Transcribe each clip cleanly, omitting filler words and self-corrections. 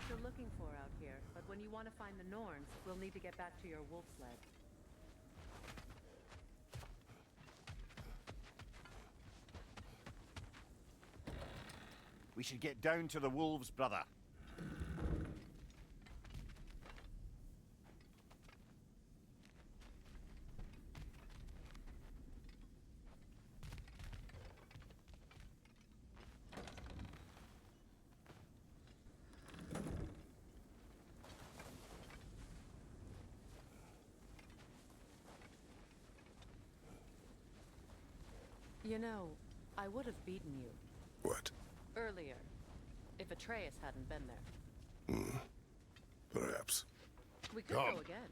you're looking for out here, but when you want to find the Norns, we'll need to get back to your wolf sled. We should get down to the wolves, brother. You know, I would have beaten you. What? Earlier. If Atreus hadn't been there. Perhaps. We could go again.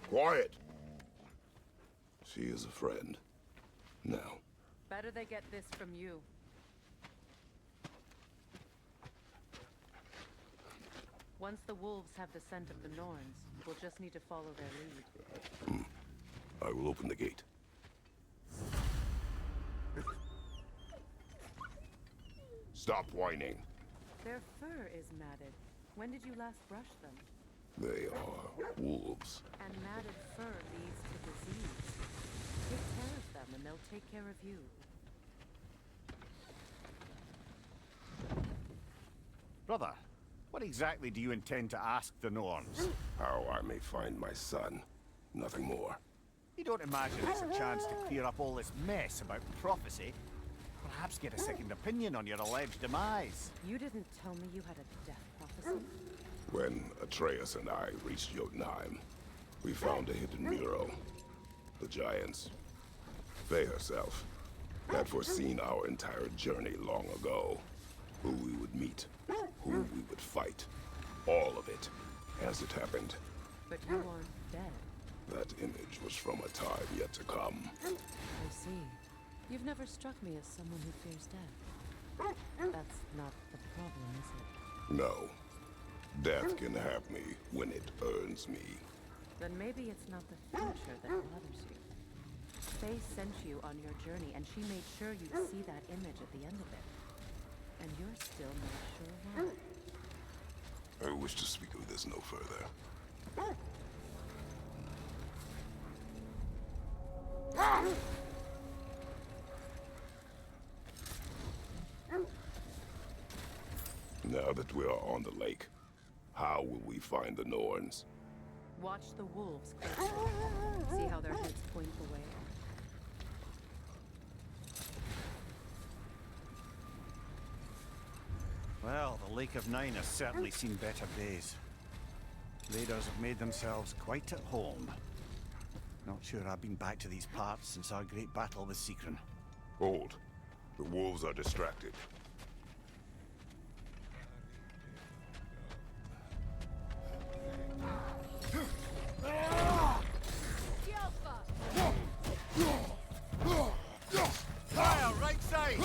Quiet! She is a friend. Now. Better they get this from you. Once the wolves have the scent of the Norns, we'll just need to follow their lead. I will open the gate. Stop whining. Their fur is matted. When did you last brush them? They are wolves. And matted fur leads to disease. Take care of them and they'll take care of you. Brother, what exactly do you intend to ask the Norns? How I may find my son. Nothing more. You don't imagine it's a chance to clear up all this mess about prophecy? Perhaps get a second opinion on your alleged demise. You didn't tell me you had a death prophecy? When Atreus and I reached Jotunheim, we found a hidden mural. The Giants, Faye herself, had foreseen our entire journey long ago. Who we would meet, who we would fight. All of it, as it happened. But you aren't dead. That image was from a time yet to come. I see. You've never struck me as someone who fears death. That's not the problem, is it? No. Death can have me when it earns me. Then maybe it's not the future that bothers you. Faye sent you on your journey, and she made sure you'd see that image at the end of it. And you're still not sure why. I wish to speak of this no further. Now that we are on the lake, how will we find the Norns? Watch the wolves closely. See how their heads point the way. Well, the Lake of Nine has certainly seen better days. Raiders have made themselves quite at home. Not sure I've been back to these parts since our great battle with Seekron. Hold. The wolves are distracted. Fire, right side!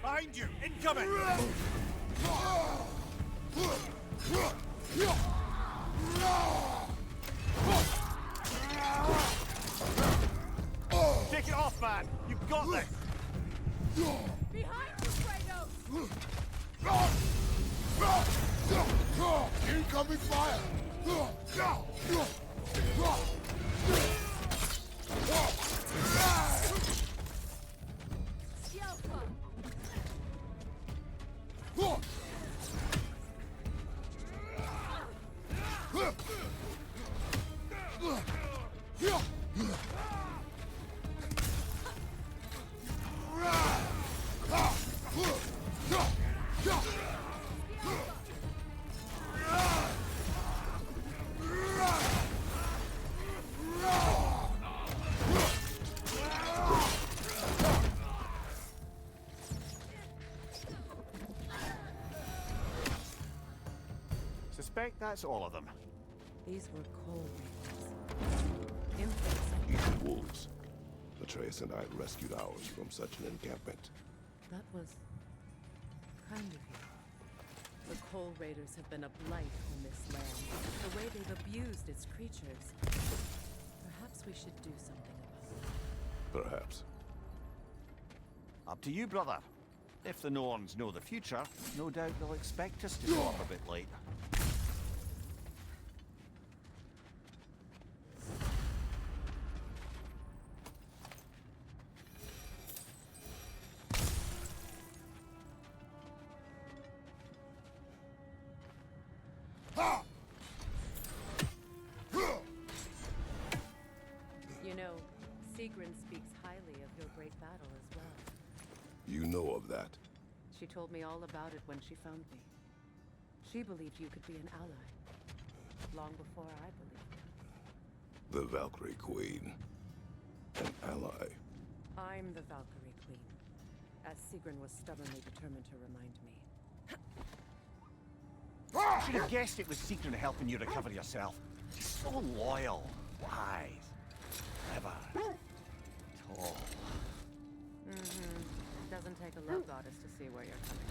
Behind you! Incoming! Take it off, man! You've got this! Behind you, Kratos! Incoming fire! Suspect that's all of them. These were cold raiders. Infants. Even wolves. Atreus and I rescued ours from such an encampment. That was kind of you. The Coal Raiders have been a blight on this land. The way they've abused its creatures. Perhaps we should do something about it. Perhaps. Up to you, brother. If the Norns know the future, no doubt they'll expect us to show up a bit late. You know, Sigrun speaks highly of your great battle as well. You know of that. She told me all about it when she found me. She believed you could be an ally. Long before I believed it. The Valkyrie Queen. An ally. I'm the Valkyrie Queen, as Sigrun was stubbornly determined to remind me. I should have guessed it was Sigrun helping you recover yourself. She's so loyal, wise, clever, tall. Doesn't take a love goddess to see where you're coming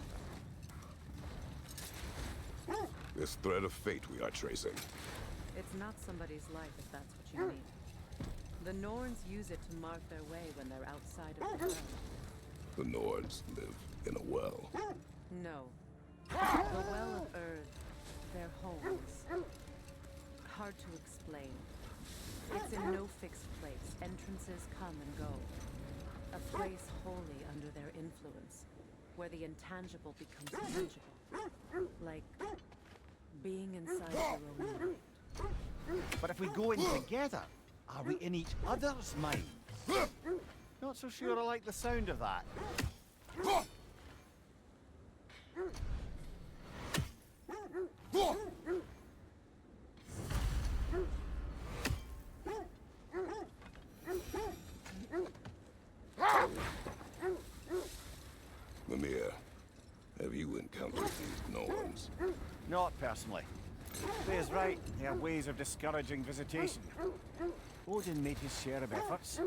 from. This thread of fate we are tracing. It's not somebody's life if that's what you mean. The Norns use it to mark their way when they're outside of the well. The Nords live in a well. No. The Well of Earth, their homes. Hard to explain. It's in no fixed place. Entrances come and go. A place wholly under their influence, where the intangible becomes tangible. Like being inside your own mind. But if we go in together, are we in each other's minds? Not so sure I like the sound of that. Mimir, have you encountered these Norns? Not personally. Faye's right. They have ways of discouraging visitation. Odin made his share of efforts.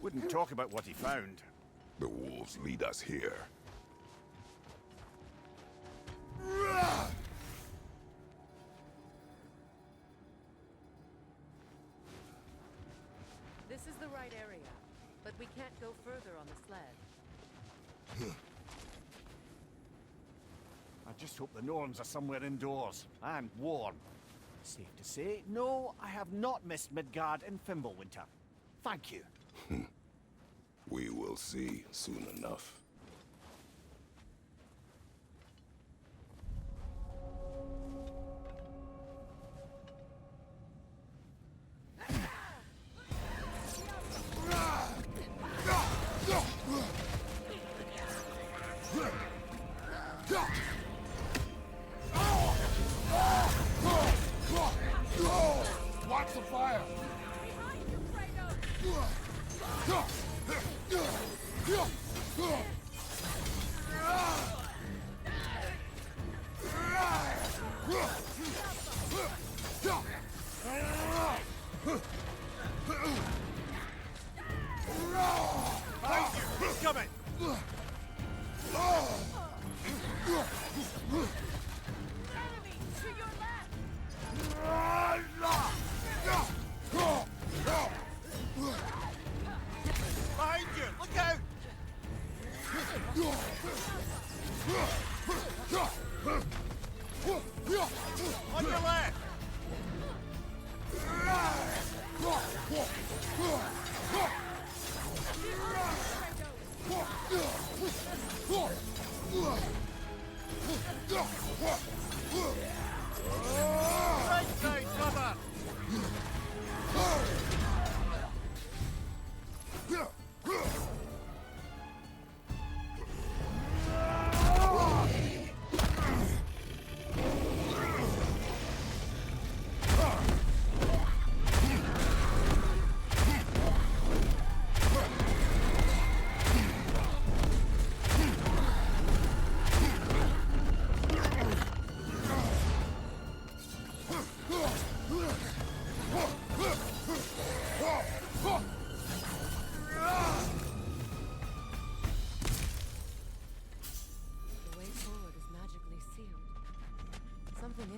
Wouldn't talk about what he found. The wolves lead us here. This is the right area, but we can't go further on the sled. I just hope the Norns are somewhere indoors and warm. Safe to say, no, I have not missed Midgard in Fimbulwinter. Thank you. We will see soon enough. Watch the fire! Behind you, Thank you. He's coming. Enemy to your left! Behind you. Look out. On your left. Right side, brother.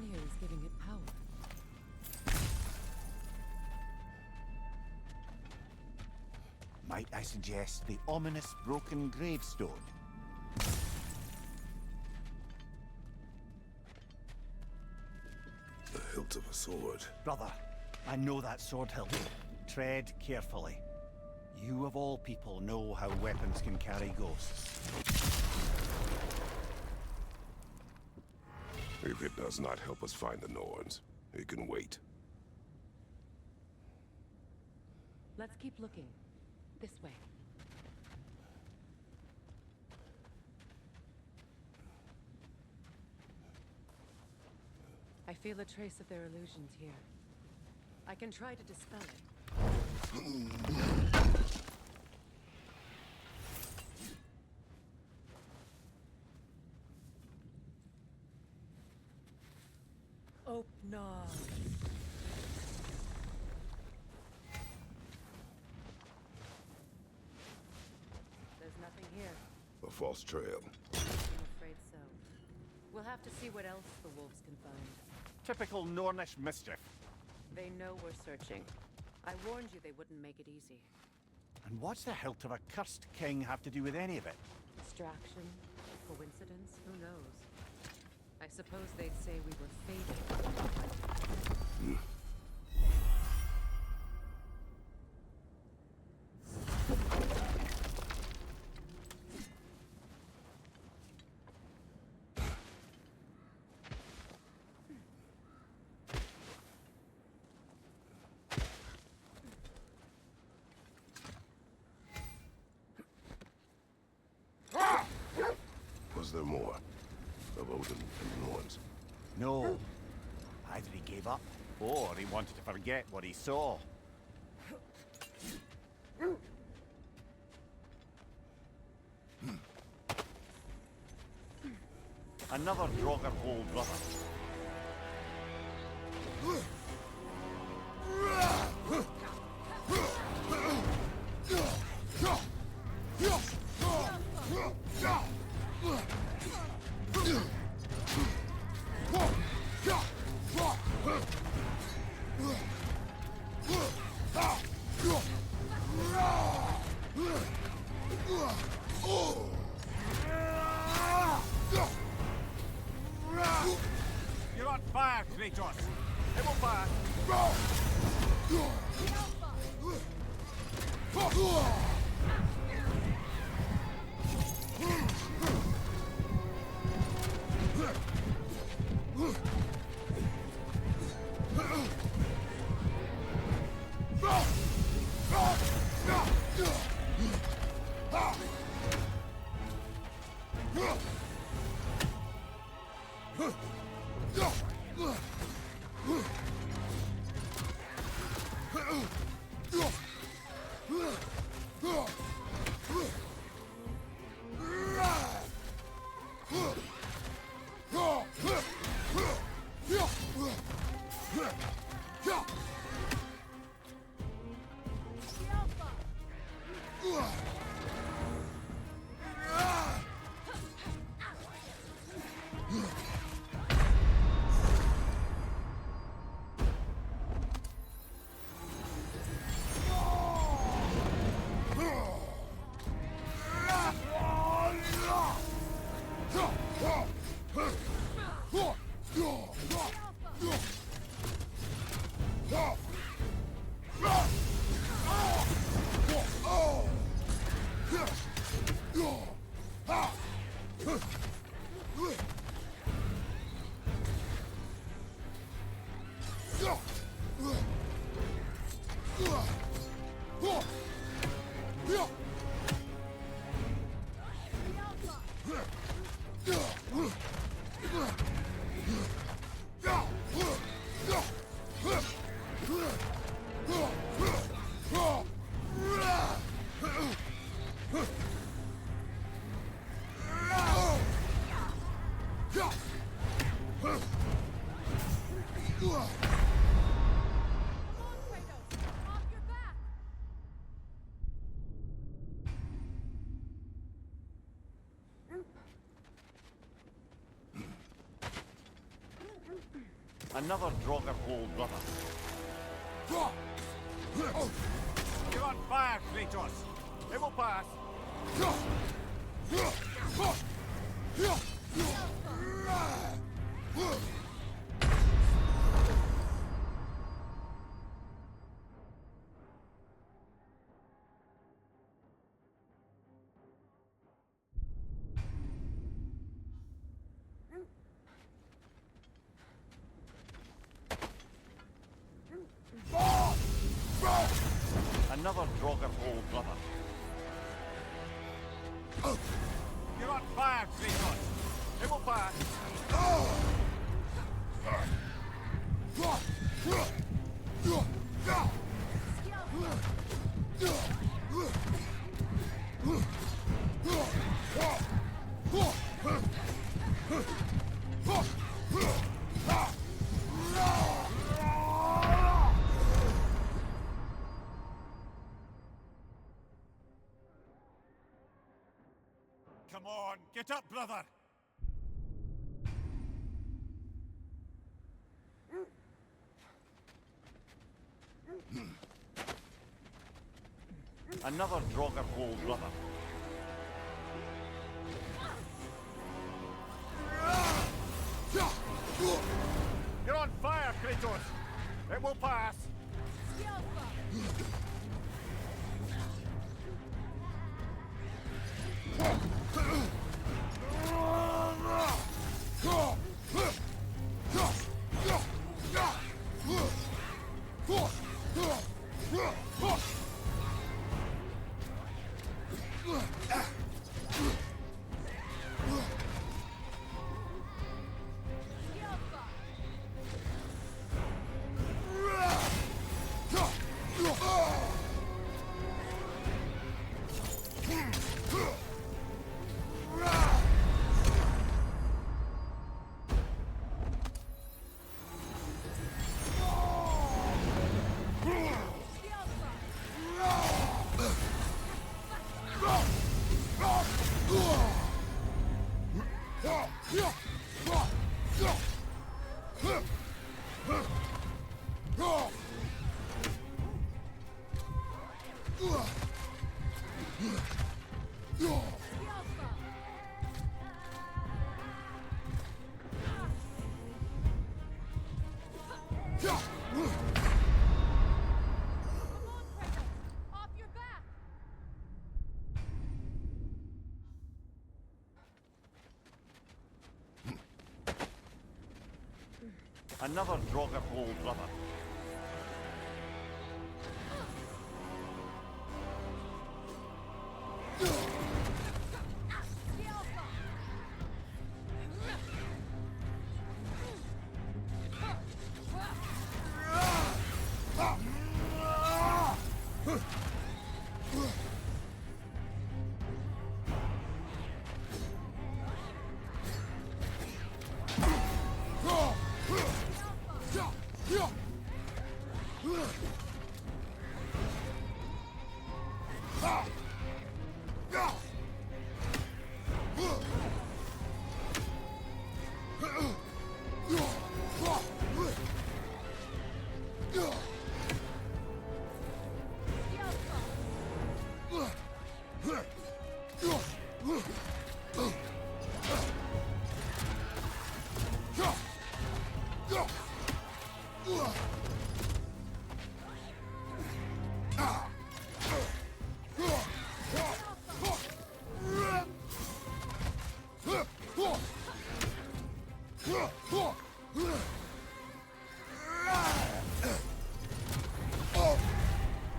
fire is giving it power. Might I suggest the ominous broken gravestone? The hilt of a sword. Brother, I know that sword hilt. Tread carefully. You of all people know how weapons can carry ghosts. If it does not help us find the Norns, it can wait. Let's keep looking. This way. I feel a trace of their illusions here. I can try to dispel it. Oh, no. There's nothing here. A false trail. I'm afraid so. We'll have to see what else the wolves can find. Typical Nornish mischief. They know we're searching. I warned you they wouldn't make it easy. And what's the hilt of a cursed king have to do with any of it? Distraction? Coincidence? Who knows? I suppose they'd say we were fated. Was there more? Of Odin and the Norns? No. Either he gave up, or he wanted to forget what he saw. Another Draugr hole, brother. You're on fire, Kratos! It will fire! Another Draugr hole, brother. You're on fire, Kratos. It will pass. Another Draugr hole, brother. You're on fire, Kratos. It will pass. Come on, get up, brother! Another Draugr hole, brother. You're on fire, Kratos! It will pass! Another Draugr hole, brother.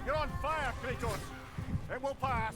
You're on fire, Kratos! It will pass!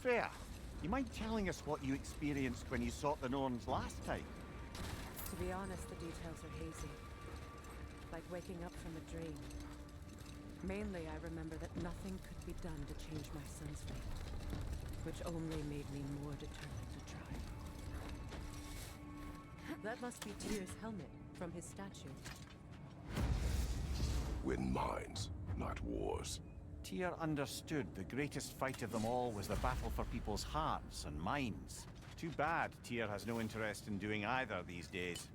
Freya, you mind telling us what you experienced when you sought the Norns last time? To be honest, the details are hazy. Like waking up from a dream. Mainly, I remember that nothing could be done to change my son's fate, which only made me more determined to try. That must be Tyr's helmet from his statue. Win minds, not wars. Tyr understood the greatest fight of them all was the battle for people's hearts and minds. Too bad Tyr has no interest in doing either these days.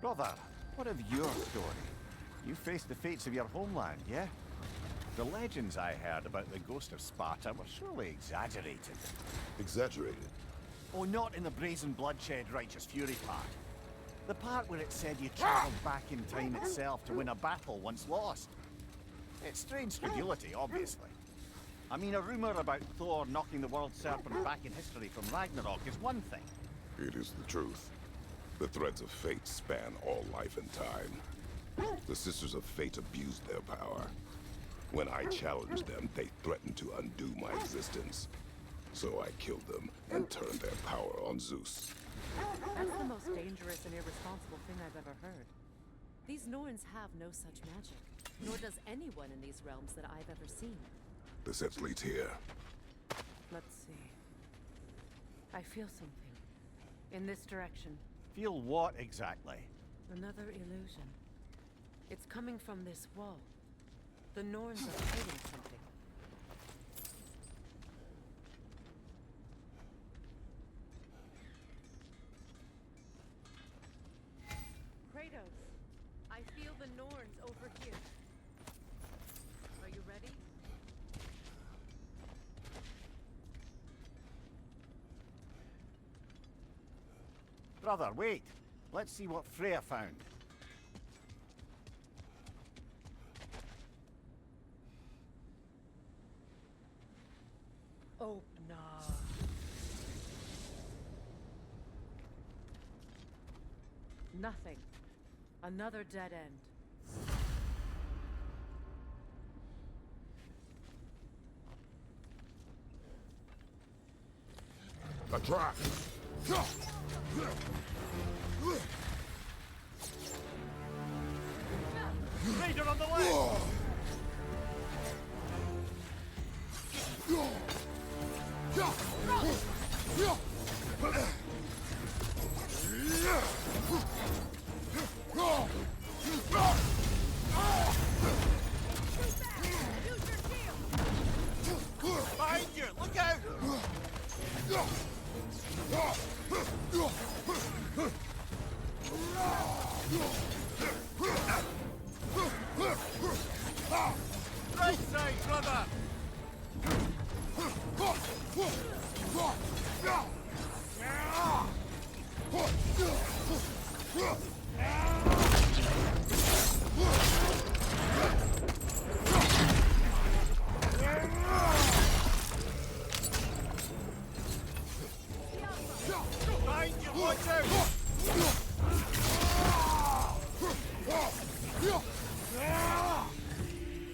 Brother, what of your story? You faced the fates of your homeland, yeah? The legends I heard about the ghost of Sparta were surely exaggerated. Exaggerated? Oh, not in the brazen bloodshed righteous fury part. The part where it said you traveled back in time itself to win a battle once lost. It's strange credulity, obviously. I mean, a rumor about Thor knocking the world serpent back in history from Ragnarök is one thing. It is the truth. The threads of fate span all life and time. The Sisters of Fate abused their power. When I challenged them, they threatened to undo my existence. So I killed them and turned their power on Zeus. That's the most dangerous and irresponsible thing I've ever heard. These Norns have no such magic, nor does anyone in these realms that I've ever seen. The set leads here. Let's see. I feel something. In this direction. Feel what exactly? Another illusion. It's coming from this wall. The Norns are hiding something. Kratos, I feel the Norns over here. Are you ready? Brother, wait. Let's see what Freya found. Oh, no. Nothing. Another dead end. A trap! Raider on the way! Behind you! Look out! Right side, brother! Behind you, watch out!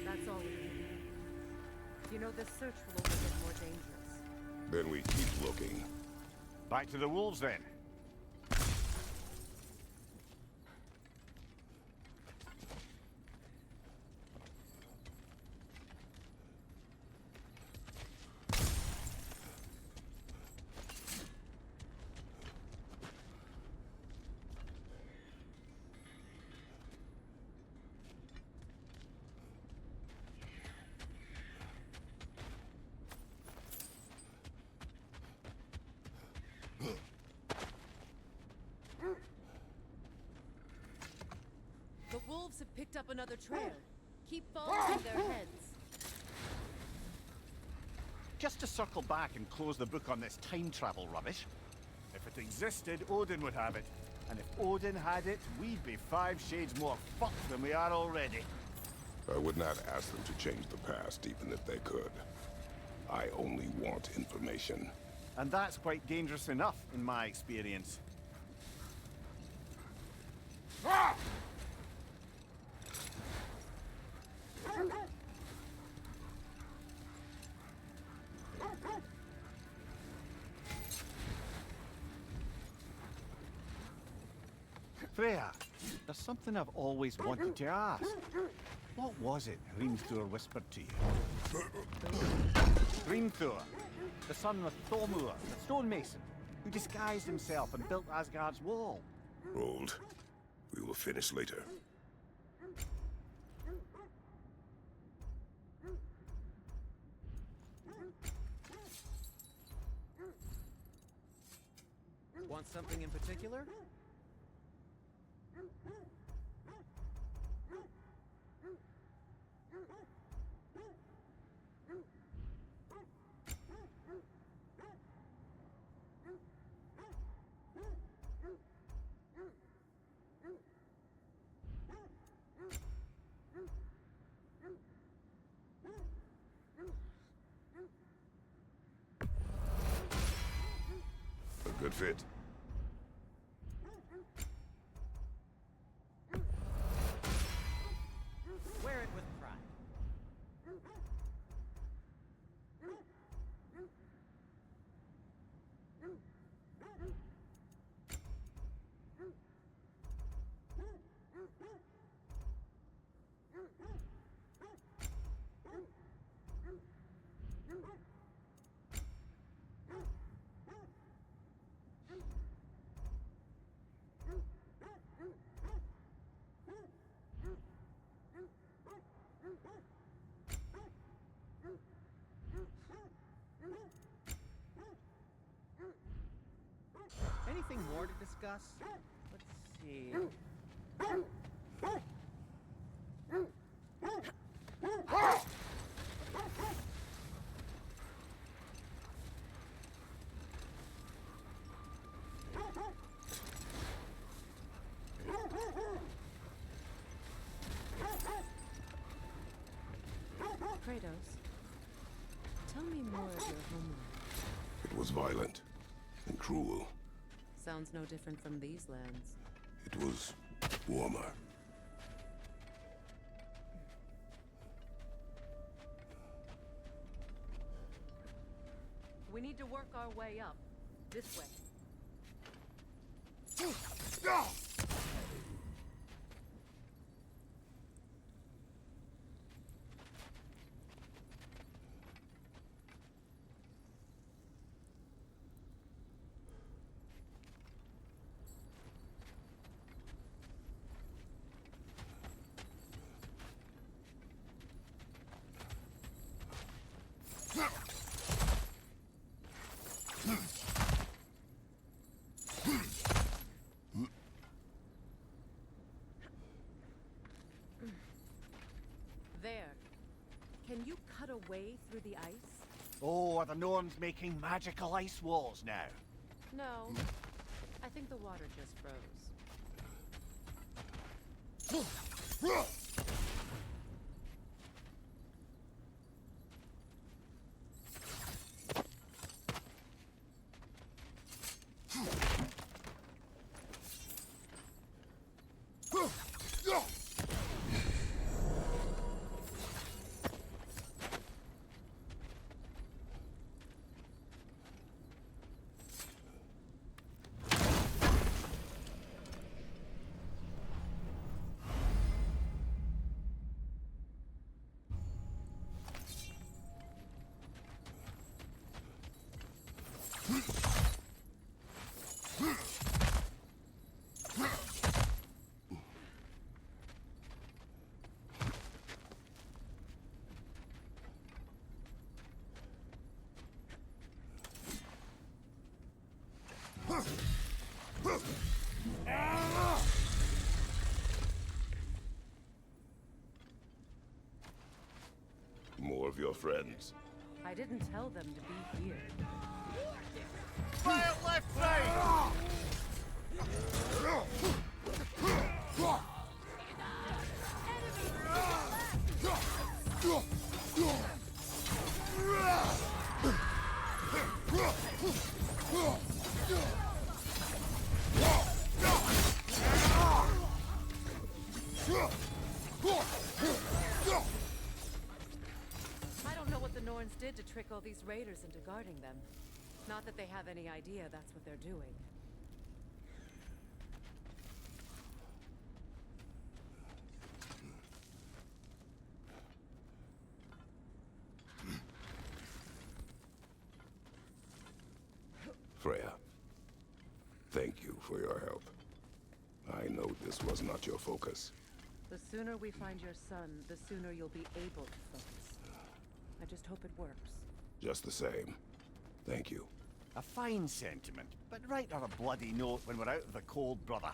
That's all we need. You know, this search will only get more dangerous. Then we keep looking. Back to the wolves, then. wolves have picked up another trail. Keep following their heads. Just to circle back and close the book on this time travel rubbish. If it existed, Odin would have it. And if Odin had it, we'd be 5 shades more fucked than we are already. I would not ask them to change the past, even if they could. I only want information. And that's quite dangerous enough, in my experience. Freya, there's something I've always wanted to ask. What was it Hrimthur whispered to you? Hrimthur, the son of Thormur, the stonemason, who disguised himself and built Asgard's wall. Hold. We will finish later. Want something in particular? A good fit. Wear it with pride. Anything more to discuss? Let's see. Kratos, tell me more of your homeland. It was violent and cruel. Sounds no different from these lands. It was warmer. We need to work our way up. This way. There. Can you cut a way through the ice? Oh, are the Norns making magical ice walls now? No. I think the water just froze. of your friends. I didn't tell them to be here. Fire left side! I don't know what the Norns did to trick all these raiders into guarding them. Not that they have any idea that's what they're doing. Freya, thank you for your help. I know this was not your focus. The sooner we find your son, the sooner you'll be able to focus. I just hope it works. Just the same, thank you. A fine sentiment, but write her a bloody note when we're out of the cold, brother.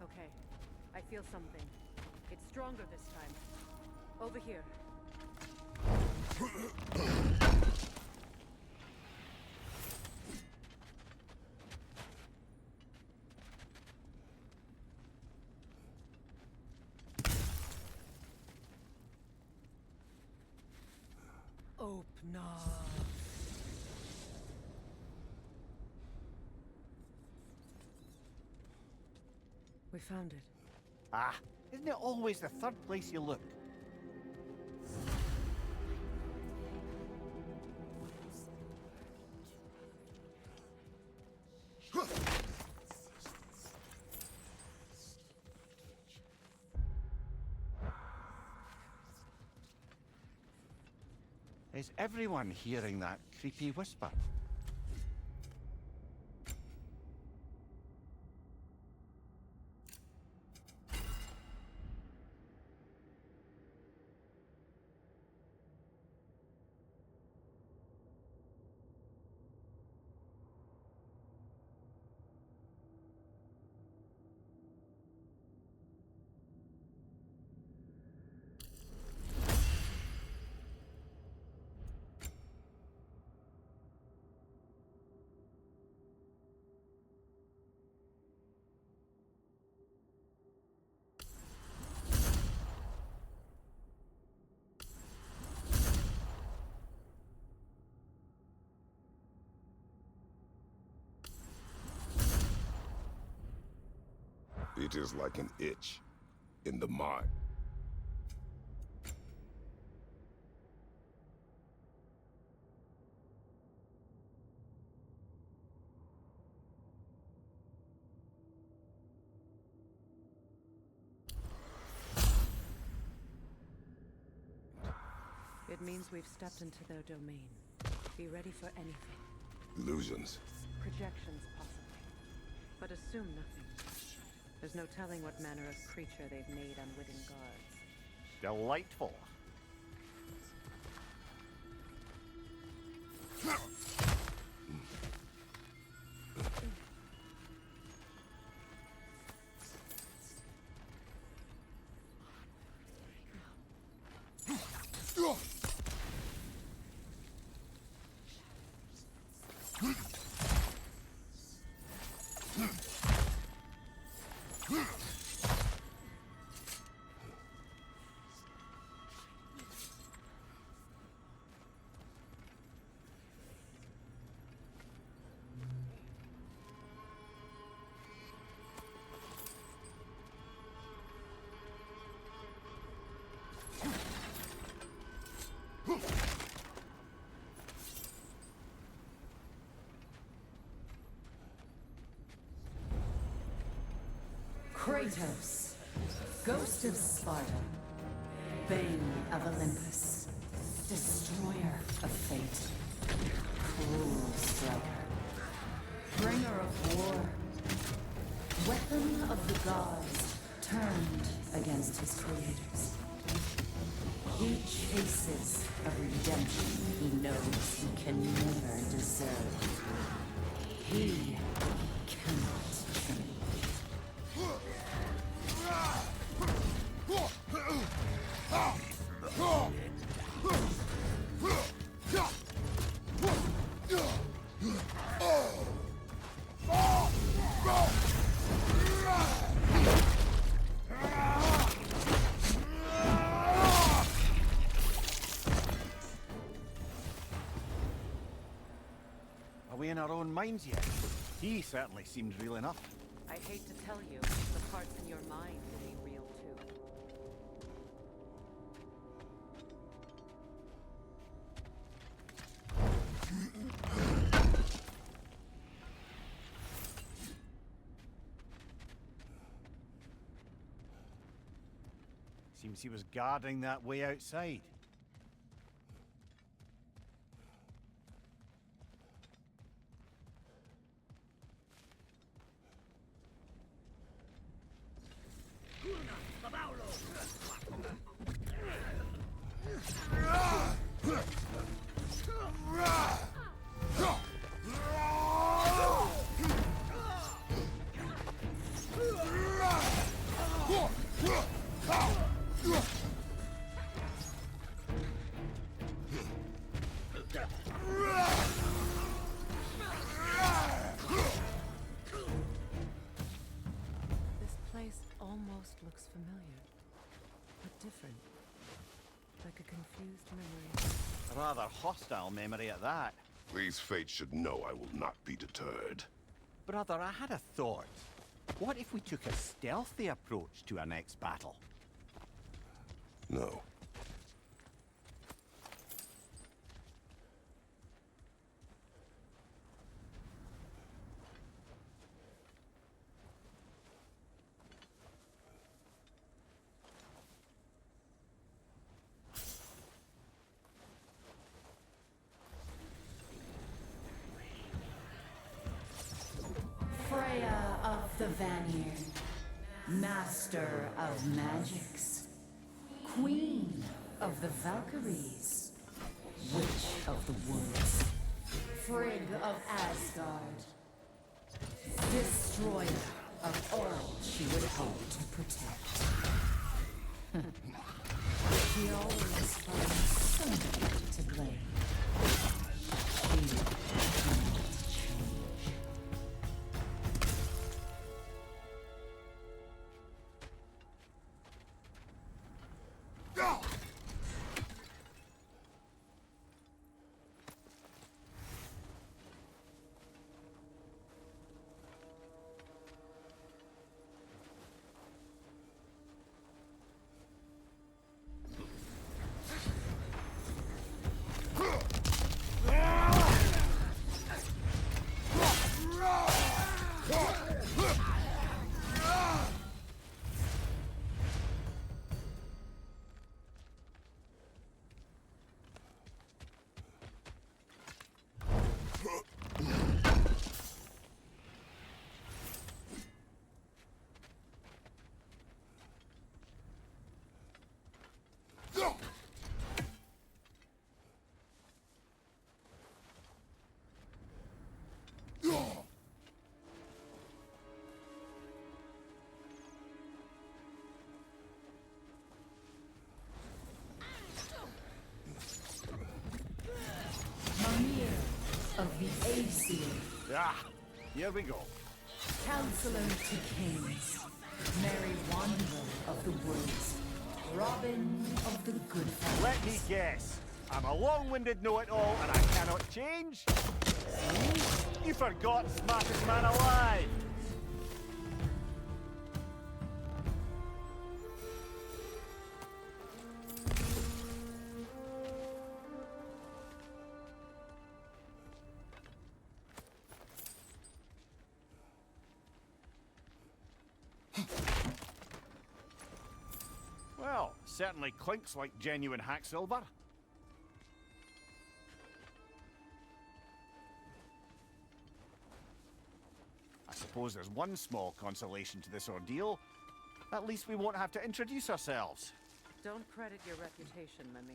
Okay, I feel something. It's stronger this time. Over here. Open up. We found it. Ah, isn't it always the third place you look? Is everyone hearing that creepy whisper? It is like an itch in the mind. It means we've stepped into their domain. Be ready for anything. Illusions. Projections, possibly. But assume nothing. There's no telling what manner of creature they've made unwitting guards. Delightful. Kratos, Ghost of Sparta, Bane of Olympus, Destroyer of Fate, Cruel Striker, Bringer of War, Weapon of the Gods turned against his creators. He chases a redemption he knows he can never deserve. He cannot change. Are we in our own minds yet? He certainly seemed real enough. I hate to tell you, the parts in your mind will be real too. Seems he was guarding that way outside. This place almost looks familiar, but different. Like a confused memory. A rather hostile memory at that. These fates should know I will not be deterred. Brother, I had a thought. What if we took a stealthy approach to our next battle? No. Freya of the Vanir, Master of Magics, Queen of the Valkyries, Witch of the Woods, Frigg of Asgard, Destroyer of all she would hope to protect. She always finds somebody to blame. She cannot change. Mimir of the Aesir, Ah, here we go. Counselor to Kings, Merry Wanderer of the Woods, Robin of the Good Fight. Let me guess. I'm a long-winded know-it-all and I cannot change? See? You forgot smartest man alive! Certainly clinks like genuine hack silver. I suppose there's one small consolation to this ordeal. At least we won't have to introduce ourselves. Don't credit your reputation, Mimir.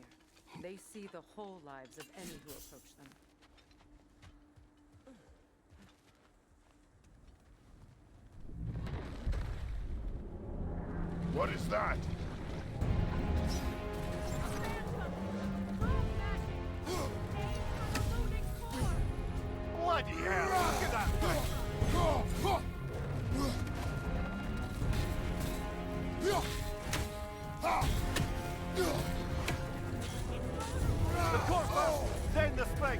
They see the whole lives of any who approach them. What is that? Bloody hell! Look at that thing! The corpus, then the spring.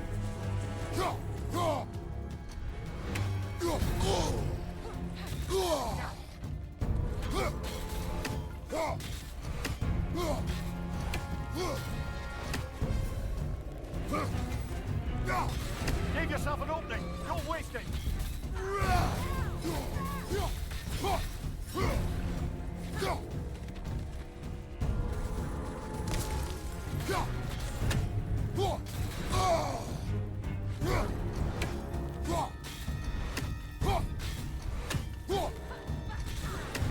Give yourself an opening. Don't waste it.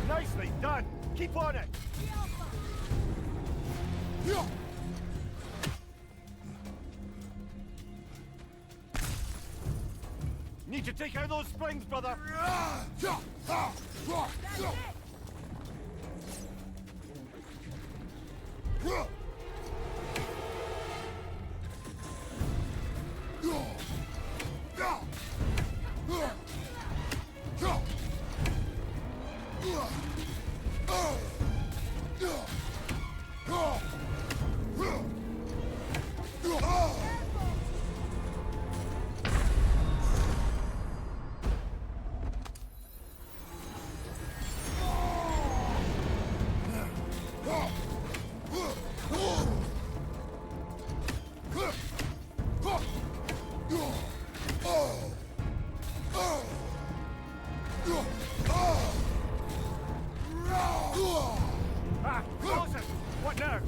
Nicely done. Keep on it. Need to take out those springs, brother. Ah, close it. What now?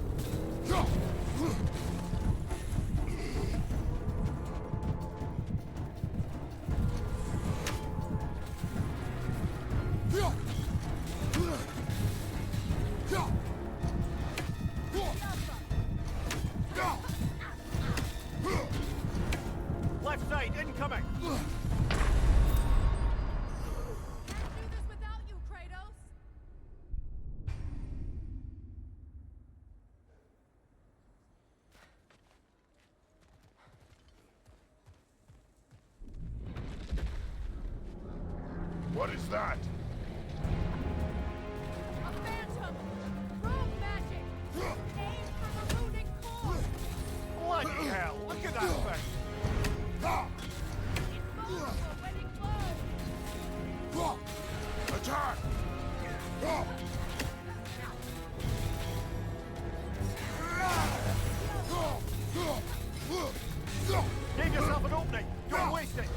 Left side, incoming! Can't do this without you, Kratos! What is that? A phantom! Rogue magic! Aim for the runic core! Bloody hell, look at that thing! Invulnerable when it glows! Attack! Give yourself an opening! Don't waste it!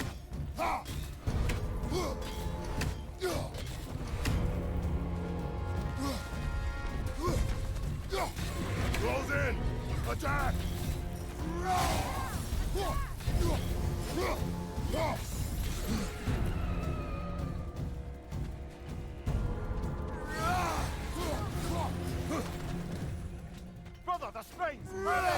Close in! Attack! Brother, the springs! Ready!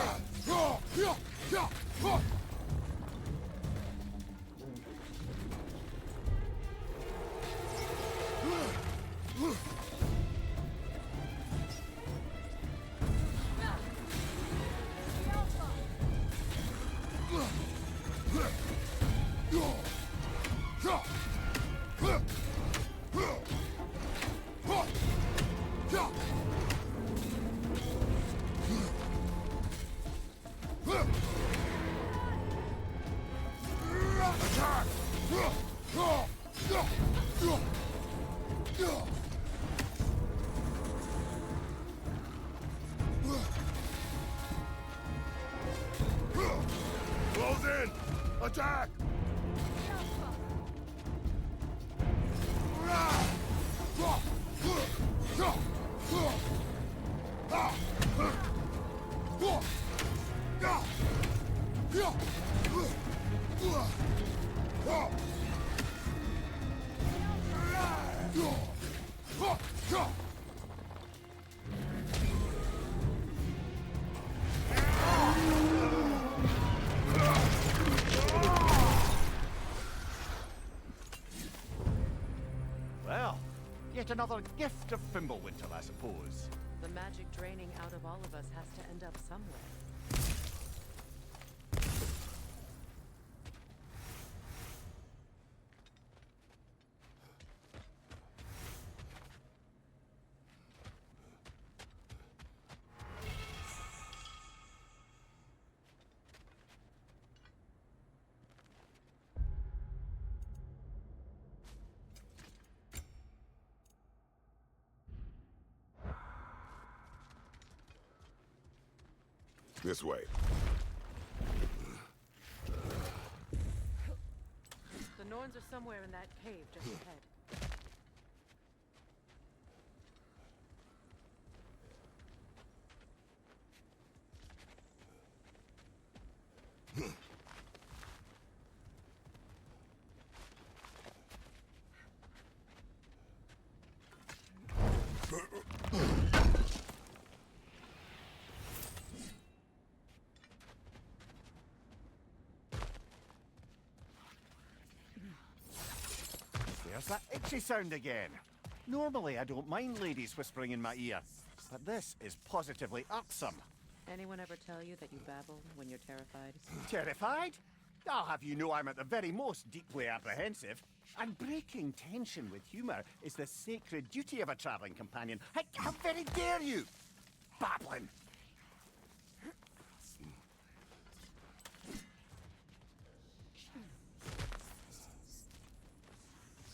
Attack! Close in! Attack! Ah! Well, yet another gift of Fimbulwinter, I suppose. The magic draining out of all of us has to end up somewhere. This way. The Norns are somewhere in that cave just ahead. There's that itchy sound again. Normally I don't mind ladies whispering in my ear, but this is positively irksome. Anyone ever tell you that you babble when you're terrified? Terrified? I'll have you know I'm at the very most deeply apprehensive. And breaking tension with humour is the sacred duty of a travelling companion. How very dare you! Babbling!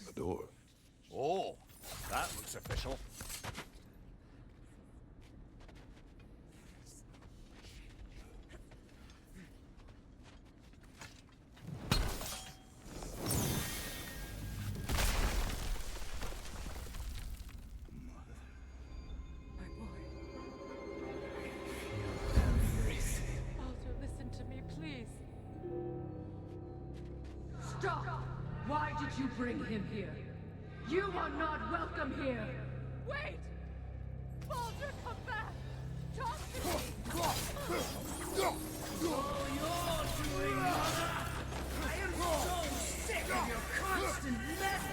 The door. Oh, that looks official. Alter, listen to me, please. Stop! Why did you bring him here? You are not welcome here! Wait! Baldur, come back! Talk to me! I am so sick of your constant mess!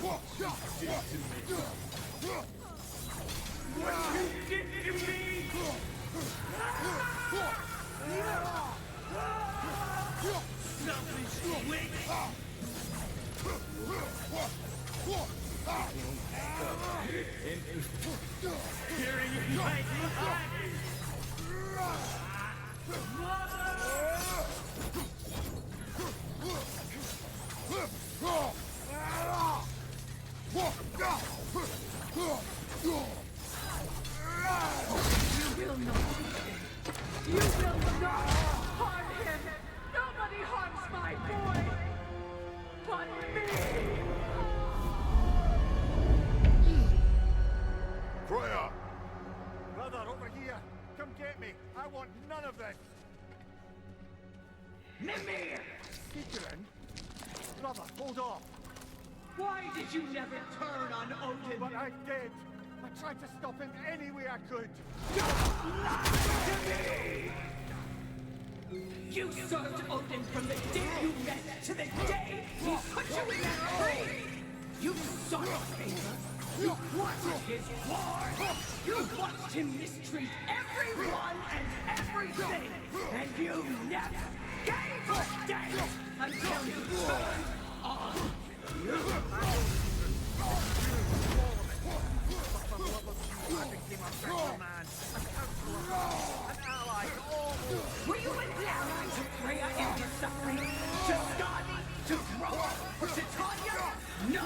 What you did to me! Selfish witch! Hearing you fighting hiding! You will not harm him! Nobody harms my boy! But me! Freya! Brother, over here! Come get me! I want none of this! Mimir! Seekerin? Brother, hold off! Why did you never turn on Odin? But I did! I tried to stop him any way I could! You served Odin from the day you met to the day he put you in that tree! You sought his favor! You wanted his war! You watched him mistreat everyone and everything! And you never gave a damn until you turned on I became a better man, a counselor, an ally to all. Were you an ally to Freya in her suffering? To Skadi? To Groa? Or to Tanya? No!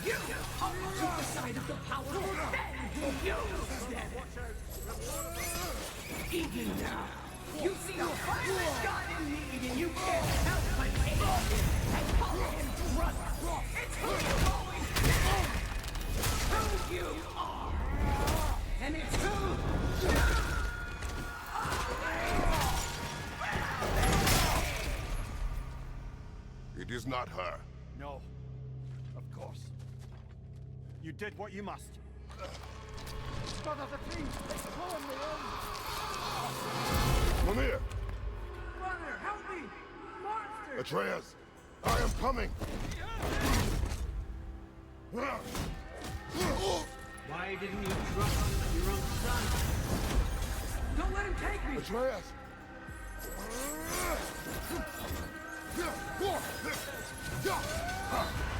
You took the side of the powerful, then used them! Even now, you see a violent god in need and you can't help but hate him and call him brother! It's who you've always been! Who you are! And it's who you are! is not her. No. Of course. You did what you must. Brother, the tree! It's pulling me in! Mimir! Brother, help me! Monster! Atreus! I am coming! Why didn't you trust your own son? Don't let him take me! Atreus!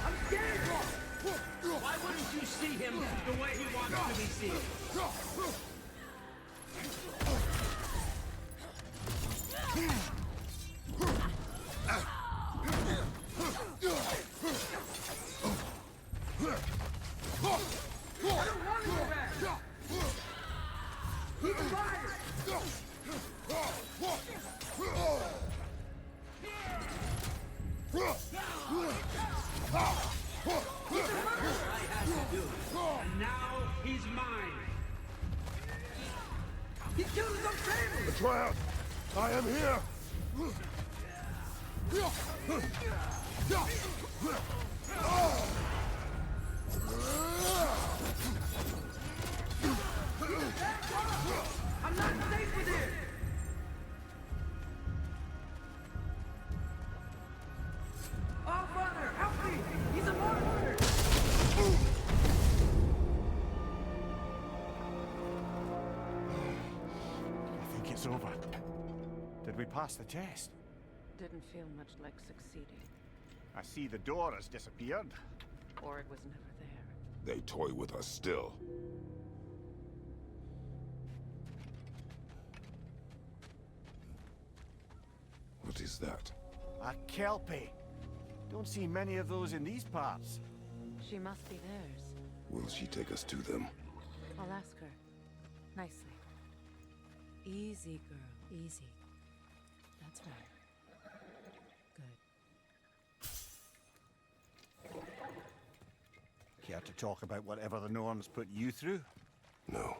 I'm scared! Why wouldn't you see him the way he wants to be seen? I don't want to go back! He's alive! And now he's mine. He killed his own family. Atreus! I am here! I'm not safe with him. Oh, Father, help me! He's a monster. I think it's over. Did we pass the test? Didn't feel much like succeeding. I see the door has disappeared. Or it was never there. They toy with us still. What is that? A kelpie. Don't see many of those in these parts. She must be theirs. Will she take us to them? I'll ask her. Nicely. Easy, girl. Easy. That's right. Good. Care to talk about whatever the Norns put you through? No.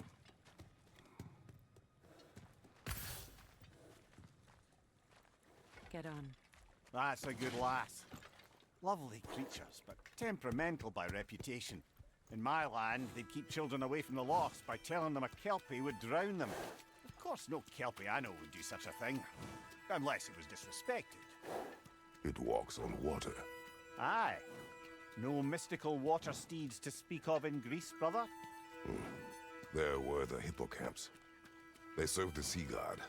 Get on. That's a good lass. Lovely creatures, but temperamental by reputation. In my land, they'd keep children away from the lochs by telling them a kelpie would drown them. Of course, no kelpie I know would do such a thing. Unless it was disrespected. It walks on water. Aye. No mystical water steeds to speak of in Greece, brother? There were the hippocamps. They served the sea god.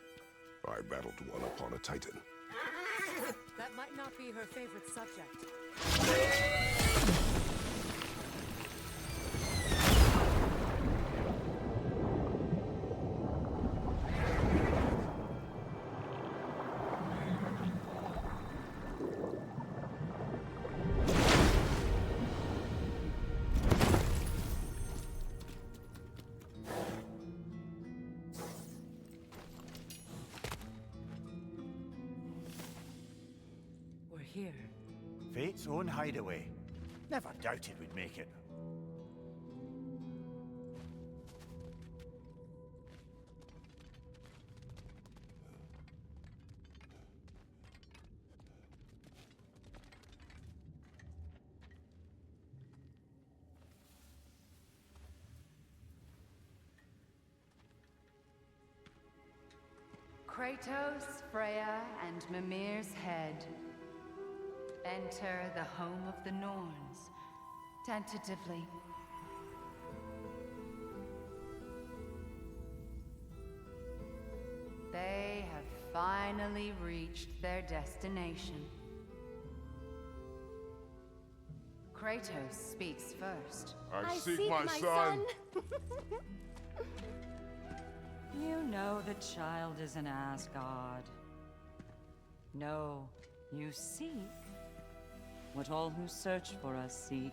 I battled one upon a titan. That might not be her favorite subject. We're here. Fate's own hideaway. Never doubted we'd make it. Kratos, Freya, and Mimir's head. Enter the home of the Norns, tentatively. They have finally reached their destination. Kratos speaks first. I seek my son. You know the child is an Asgard. No, you seek what all who search for us seek.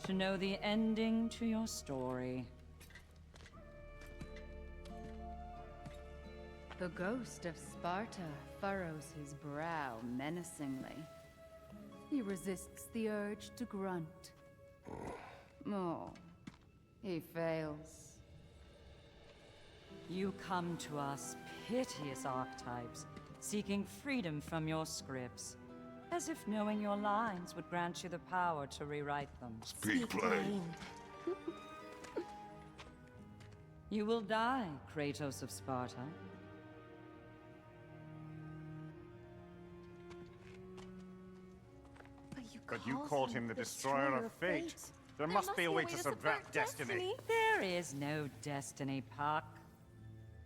To know the ending to your story. The ghost of Sparta furrows his brow menacingly. He resists the urge to grunt. Oh, he fails. You come to us, piteous archetypes, seeking freedom from your scripts. As if knowing your lines would grant you the power to rewrite them. Speak plain. You will die, Kratos of Sparta. But you called him the destroyer of fate. There must be a way to subvert destiny. There is no destiny, Puck.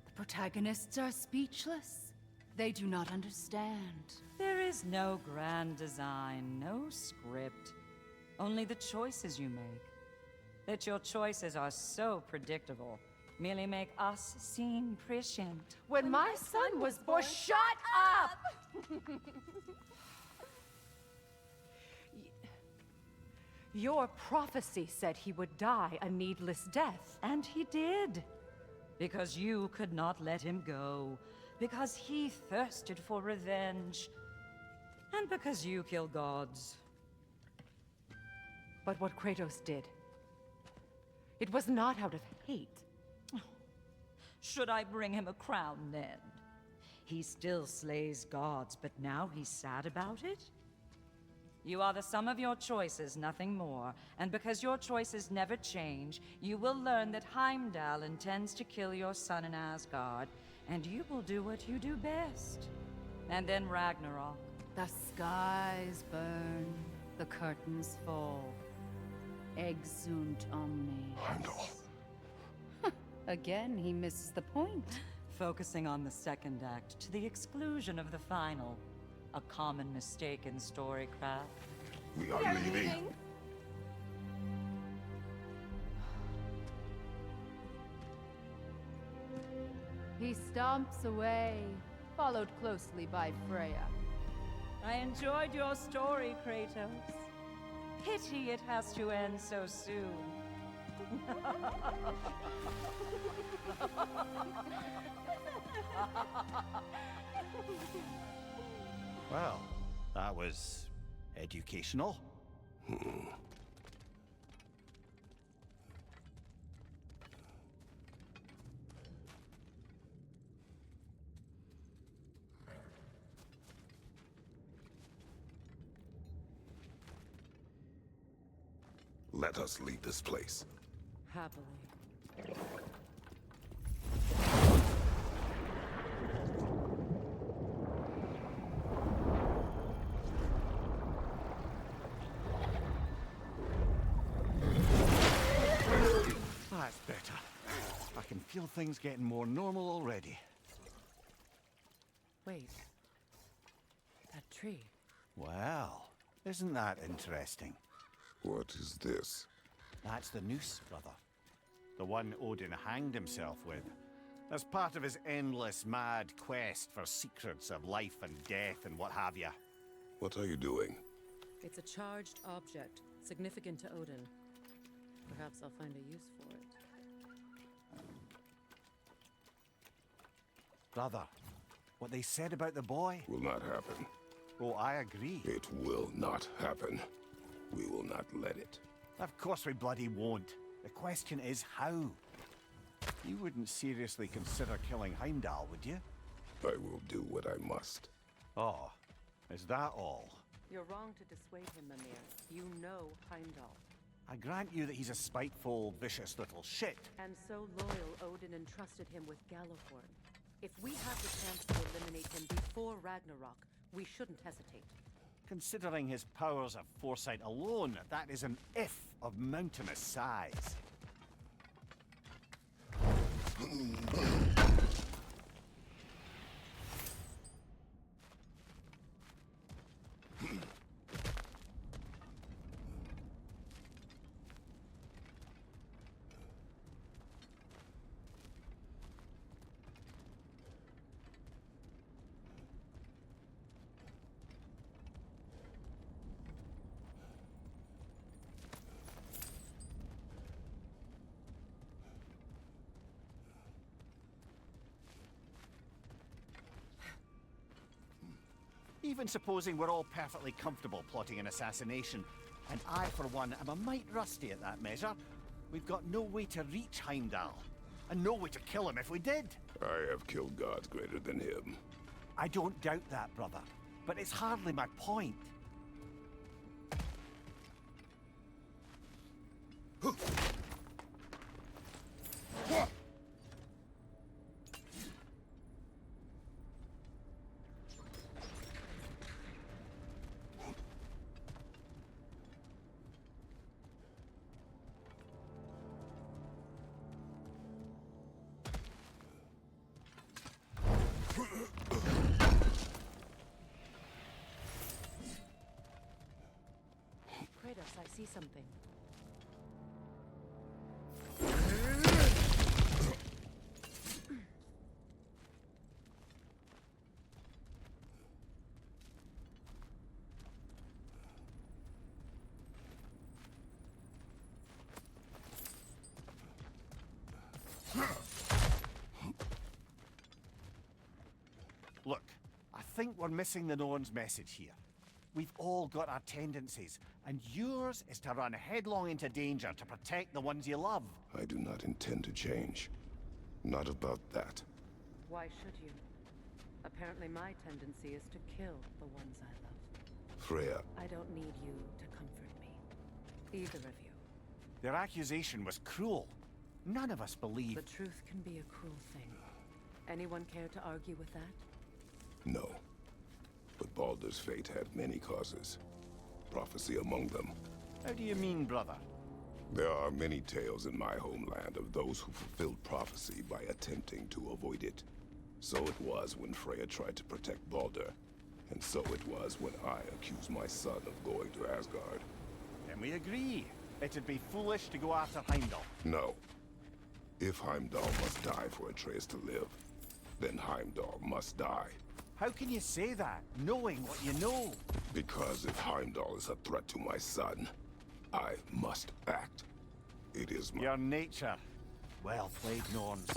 The protagonists are speechless. They do not understand. There is no grand design, no script. Only the choices you make. That your choices are so predictable merely make us seem prescient. When my son was born, shut up! Your prophecy said he would die a needless death. And he did. Because you could not let him go. Because he thirsted for revenge. And because you kill gods. But what Kratos did, it was not out of hate. Should I bring him a crown then? He still slays gods, but now he's sad about it? You are the sum of your choices, nothing more. And because your choices never change, you will learn that Heimdall intends to kill your son in Asgard, and you will do what you do best. And then Ragnarok. The skies burn, the curtains fall. Exunt omnes. Heimdall. Again, he misses the point. Focusing on the second act to the exclusion of the final. A common mistake in storycraft. We are leaving. He stomps away, followed closely by Freya. I enjoyed your story, Kratos. Pity it has to end so soon. Well, that was educational. Let us leave this place. Happily. That's better. I can feel things getting more normal already. Wait. That tree. Well, isn't that interesting? What is this? That's the noose, brother. The one Odin hanged himself with. As part of his endless, mad quest for secrets of life and death and what have you. What are you doing? It's a charged object, significant to Odin. Perhaps I'll find a use for it. Brother, what they said about the boy? Will not happen. Oh, I agree. It will not happen. We will not let it. Of course we bloody won't. The question is how? You wouldn't seriously consider killing Heimdall, would you? I will do what I must. Oh, is that all? You're wrong to dissuade him, Mimir. You know Heimdall. I grant you that he's a spiteful, vicious little shit. And so loyal, Odin entrusted him with Gjallarhorn. If we have the chance to eliminate him before Ragnarok, we shouldn't hesitate. Considering his powers of foresight alone, that is an if of mountainous size. Even supposing we're all perfectly comfortable plotting an assassination, and I, for one, am a mite rusty at that measure, we've got no way to reach Heimdall, and no way to kill him if we did. I have killed gods greater than him. I don't doubt that, brother. but it's hardly my point. Kratos, I see something. Look, I think we're missing the Norn's message here. We've all got our tendencies, and yours is to run headlong into danger to protect the ones you love. I do not intend to change. Not about that. Why should you? Apparently my tendency is to kill the ones I love. Freya, I don't need you to comfort me. Either of you. Their accusation was cruel. None of us believe... The truth can be a cruel thing. Anyone care to argue with that? no. But Baldur's fate had many causes. Prophecy among them. How do you mean, brother? There are many tales in my homeland of those who fulfilled prophecy by attempting to avoid it. So it was when Freya tried to protect Baldur. And so it was when I accused my son of going to Asgard. Then we agree. It'd be foolish to go after Heimdall. No. If Heimdall must die for Atreus to live, then Heimdall must die. How can you say that, knowing what you know? Because if Heimdall is a threat to my son, I must act. It is my... Your nature. Well played, Norns.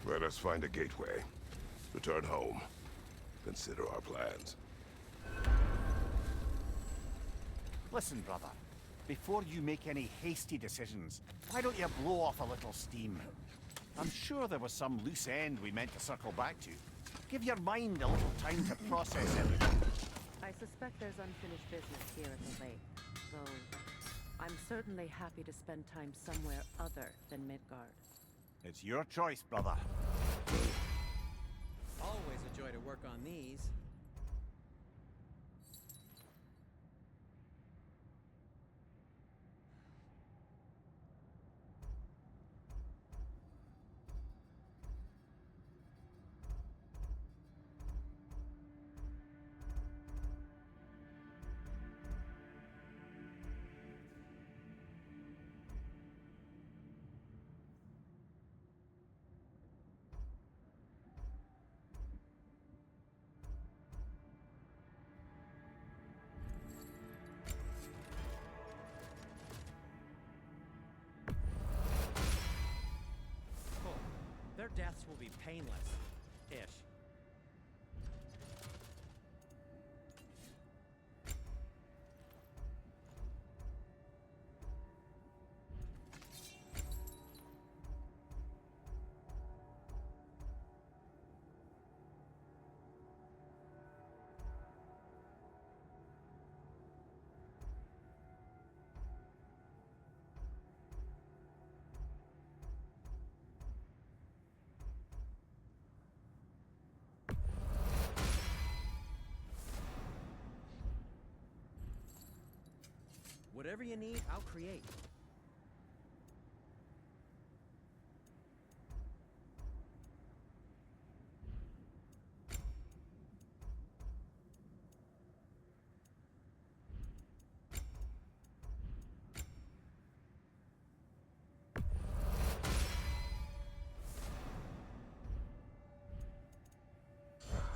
Let us find a gateway. Return home. Consider our plans. Listen, brother. Before you make any hasty decisions, why don't you blow off a little steam? I'm sure there was some loose end we meant to circle back to. Give your mind a little time to process everything. I suspect there's unfinished business here at the lake, though I'm certainly happy to spend time somewhere other than Midgard. It's your choice, brother. Always a joy to work on these. Their deaths will be painless-ish. Whatever you need, I'll create.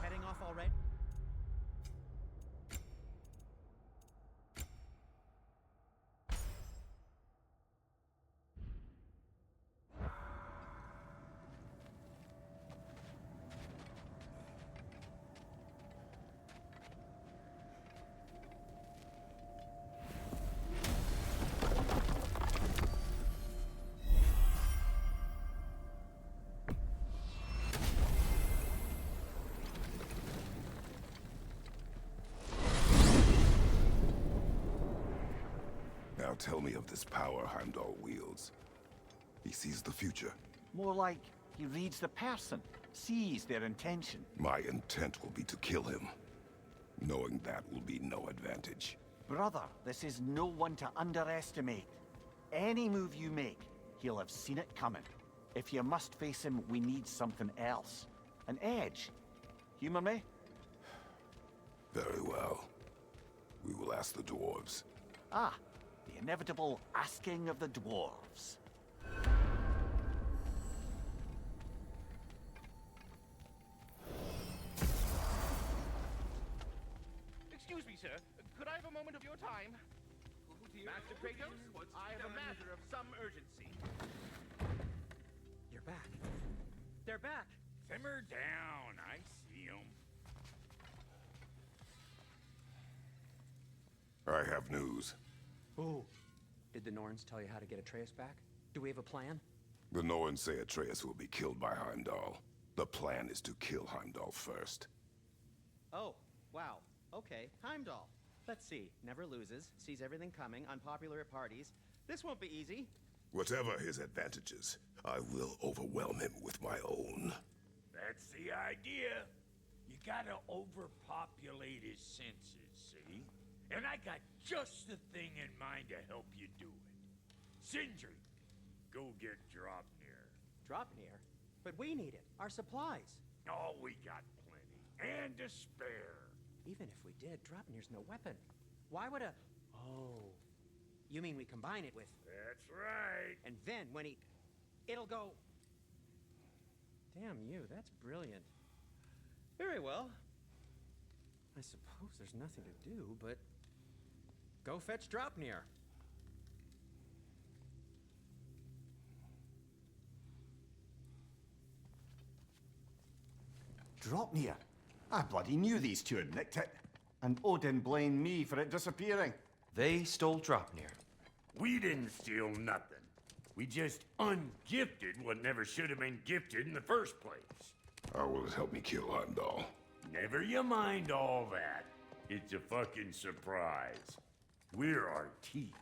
Heading off already? Now tell me of this power Heimdall wields. He sees the future. More like he reads the person, sees their intention. My intent will be to kill him. Knowing that will be no advantage. Brother, this is no one to underestimate. Any move you make, he'll have seen it coming. If you must face him, we need something else. An edge. Humor me? Very well. We will ask the dwarves. Ah, the inevitable asking of the dwarves. Excuse me, sir. Could I have a moment of your time? Master Kratos, I have a matter of some urgency. You're back. They're back. Simmer down. I see him. I have news. Ooh. Did the Norns tell you how to get Atreus back? Do we have a plan? The Norns say Atreus will be killed by Heimdall. The plan is to kill Heimdall first. Oh, wow. Okay, Heimdall. Let's see. Never loses, sees everything coming, unpopular at parties. This won't be easy. Whatever his advantages, I will overwhelm him with my own. That's the idea. You gotta overpopulate his senses, see? And I got just the thing in mind to help you do it. Sindri, go get Dropnir. Dropnir? But we need it. Our supplies. Oh, we got plenty. And to spare. Even if we did, Dropnir's no weapon. Why would a... Oh. You mean we combine it with... That's right. And then when he... It'll go... Damn you, that's brilliant. Very well. I suppose there's nothing to do, but... Go fetch Dropnir. Dropnir? I bloody knew these two had nicked it. And Odin blamed me for it disappearing. They stole Dropnir. We didn't steal nothing. We just ungifted what never should have been gifted in the first place. How will it help me kill Heimdall? Never you mind all that. It's a fucking surprise. We're artistes.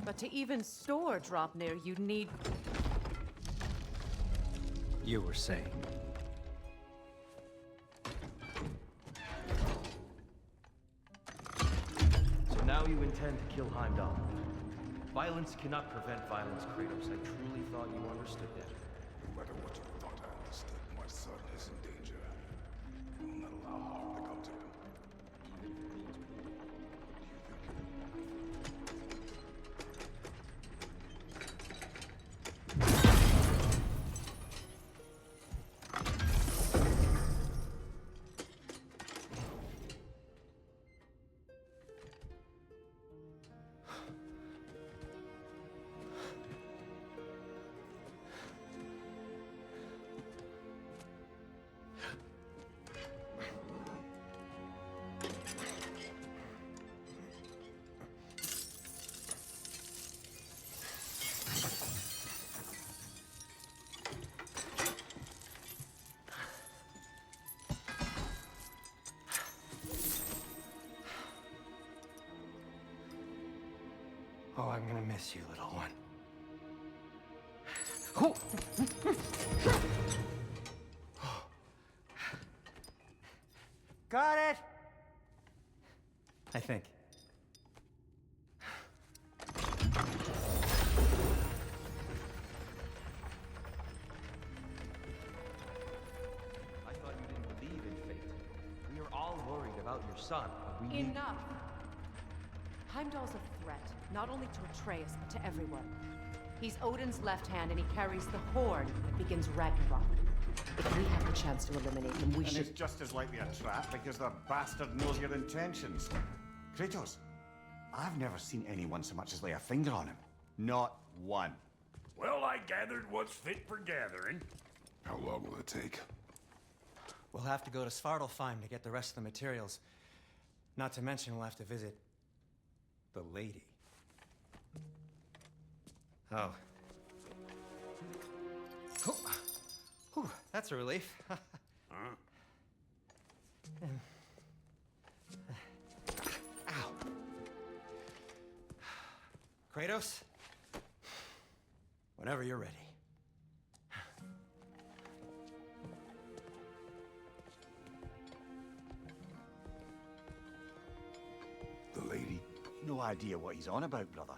But to even store Dropnir, you'd need... You were saying. So now you intend to kill Heimdall. Violence cannot prevent violence, Kratos. I truly thought you understood that. No matter what you thought I understood, my son is in danger. I will not allow harm to come to him. Oh, I'm gonna miss you, little one. Got it! I think. I thought you didn't believe in fate. We are all worried about your son, but we need... Enough! Heimdall's a threat, not only to Atreus, but to everyone. He's Odin's left hand, and he carries the horn that begins Ragnarök. If we have the chance to eliminate him, we should... it's just as likely a trap because the bastard knows your intentions. Kratos, I've never seen anyone so much as lay a finger on him. Not one. Well, I gathered what's fit for gathering. How long will it take? We'll have to go to Svartalfheim to get the rest of the materials. Not to mention we'll have to visit... the lady. Oh. Whew, that's a relief. Huh? Ow. Kratos? Whenever you're ready. The lady? No idea what he's on about, brother.